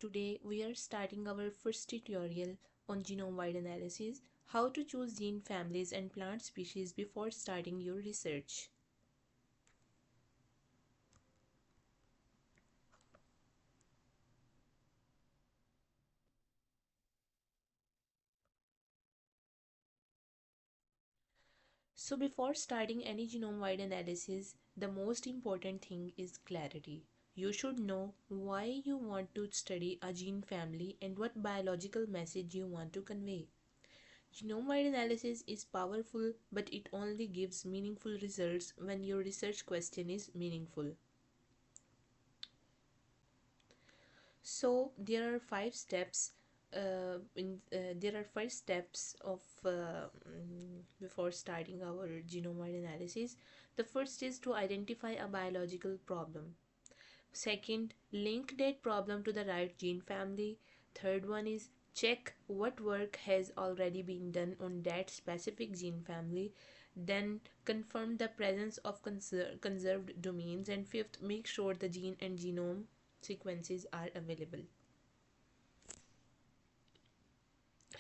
Today we are starting our first tutorial on genome-wide analysis, how to choose gene families and plant species before starting your research. So before starting any genome-wide analysis, the most important thing is clarity. You should know why you want to study a gene family and what biological message you want to convey. Genome-wide analysis is powerful, but it only gives meaningful results when your research question is meaningful. So there are five steps of before starting our genome-wide analysis. The first is to identify a biological problem. Second, link that problem to the right gene family. Third one is check what work has already been done on that specific gene family. Then confirm the presence of conserved domains. And fifth, make sure the gene and genome sequences are available.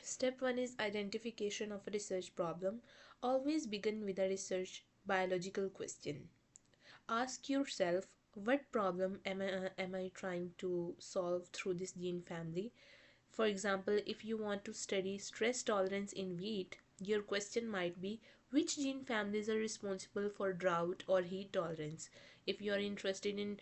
Step 1 is identification of a research problem. Always begin with a research biological question. Ask yourself, what problem am I trying to solve through this gene family? For example, if you want to study stress tolerance in wheat, your question might be which gene families are responsible for drought or heat tolerance? If you are interested in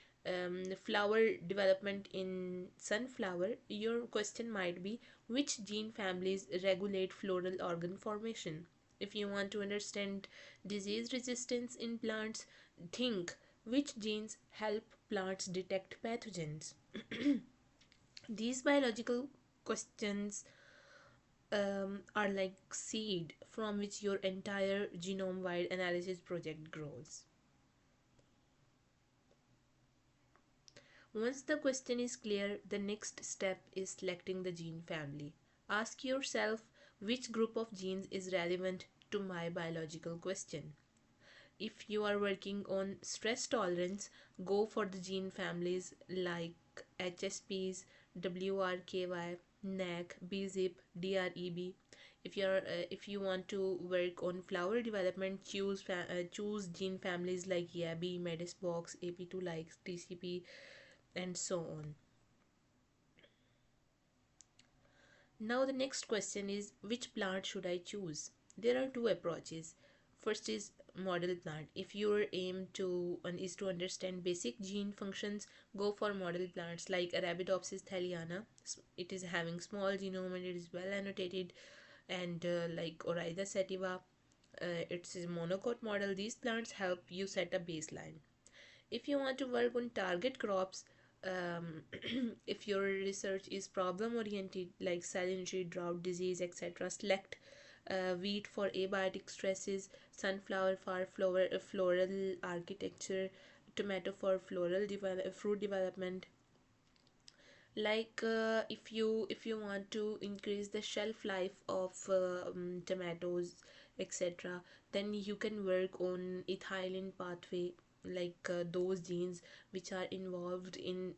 flower development in sunflower, your question might be which gene families regulate floral organ formation? If you want to understand disease resistance in plants, think which genes help plants detect pathogens? These biological questions are like seed from which your entire genome-wide analysis project grows. Once the question is clear, the next step is selecting the gene family. Ask yourself which group of genes is relevant to my biological question. If you are working on stress tolerance, go for the gene families like HSPs, WRKY, NAC, BZIP, DREB. If you want to work on flower development, choose gene families like YABI, MEDISBOX, AP2 likes, TCP, and so on. Now the next question is which plant should I choose? There are two approaches. First is model plant. If your aim is to understand basic gene functions, go for model plants like Arabidopsis thaliana. It is having small genome and it is well annotated, and like Oryza sativa, it's a monocot model. These plants help you set a baseline. If you want to work on target crops, if your research is problem oriented like salinity, drought, disease, etc., select wheat for abiotic stresses, sunflower for floral architecture, tomato for fruit development. Like if you want to increase the shelf life of tomatoes, etc., then you can work on ethylene pathway, like those genes which are involved in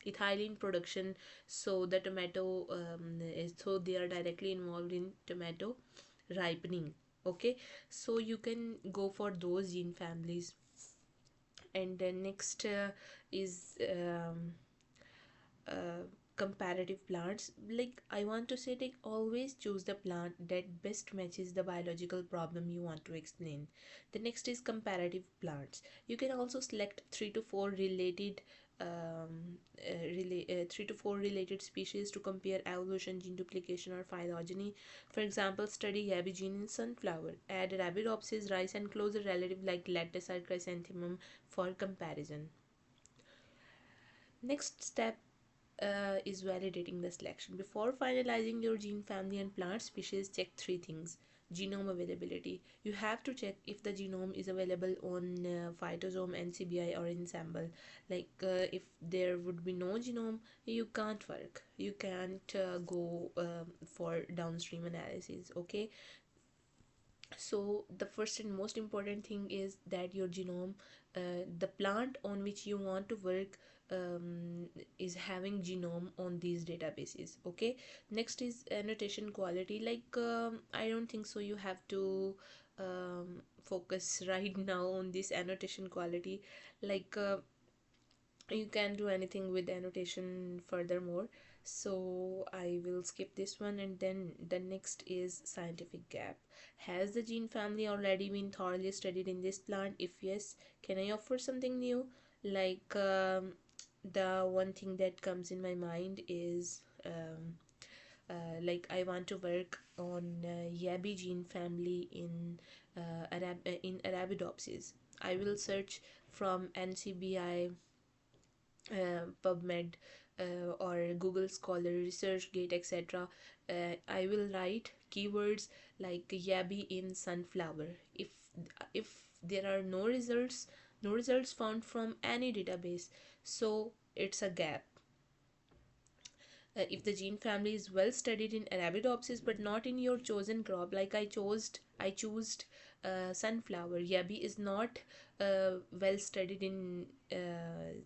ethylene production. So the tomato so they are directly involved in tomato ripening. Okay, so you can go for those gene families. And then next is uh, comparative plants. Like I want to say, like always choose the plant that best matches the biological problem you want to explain. The next is comparative plants. You can also select 3 to 4 related species to compare evolution, gene duplication, or phylogeny. For example, study Abigene in sunflower. Add Arabidopsis, rice, and closer relative like lettuce or chrysanthemum for comparison. Next step is validating the selection. Before finalizing your gene family and plant species, check three things. Genome availability. You have to check if the genome is available on Phytosome, NCBI, or Ensemble. Like if there would be no genome, you can't work. You can't go for downstream analysis. Okay, so the first and most important thing is that your genome, the plant on which you want to work, is having genome on these databases. Okay, next is annotation quality. Like I don't think so you have to focus right now on this annotation quality. Like you can do anything with annotation furthermore, so I will skip this one. And then the next is scientific gap. Has the gene family already been thoroughly studied in this plant? If yes, can I offer something new? Like the one thing that comes in my mind is like I want to work on Yabi gene family in Arabidopsis. I will search from NCBI, PubMed, or Google Scholar, ResearchGate, etc. I will write keywords like Yabi in sunflower. If there are no results found from any database, so it's a gap. If the gene family is well studied in Arabidopsis but not in your chosen crop, like I chose sunflower. Yabi is not well studied in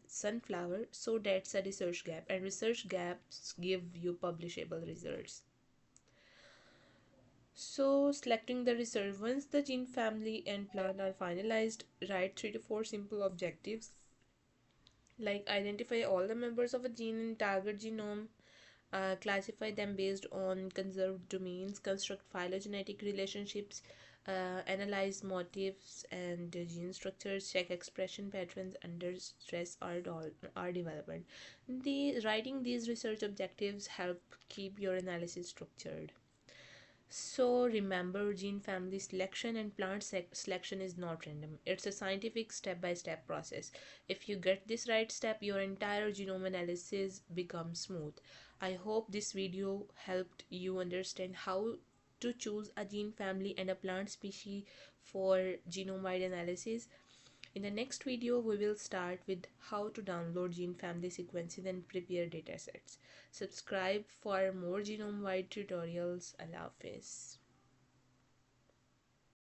sunflower, so that's a research gap, and research gaps give you publishable results. So, selecting the research. Once the gene family and plant are finalized, write 3 to 4 simple objectives, like identify all the members of a gene in target genome, classify them based on conserved domains, construct phylogenetic relationships, analyze motifs and gene structures, check expression patterns under stress or development. Writing these research objectives help keep your analysis structured. So remember, gene family selection and plant selection is not random. It's a scientific step-by-step process. If you get this right step, your entire genome analysis becomes smooth. I hope this video helped you understand how to choose a gene family and a plant species for genome-wide analysis. In the next video, we will start with how to download gene family sequences and prepare datasets. Subscribe for more genome-wide tutorials. Allah Hafiz.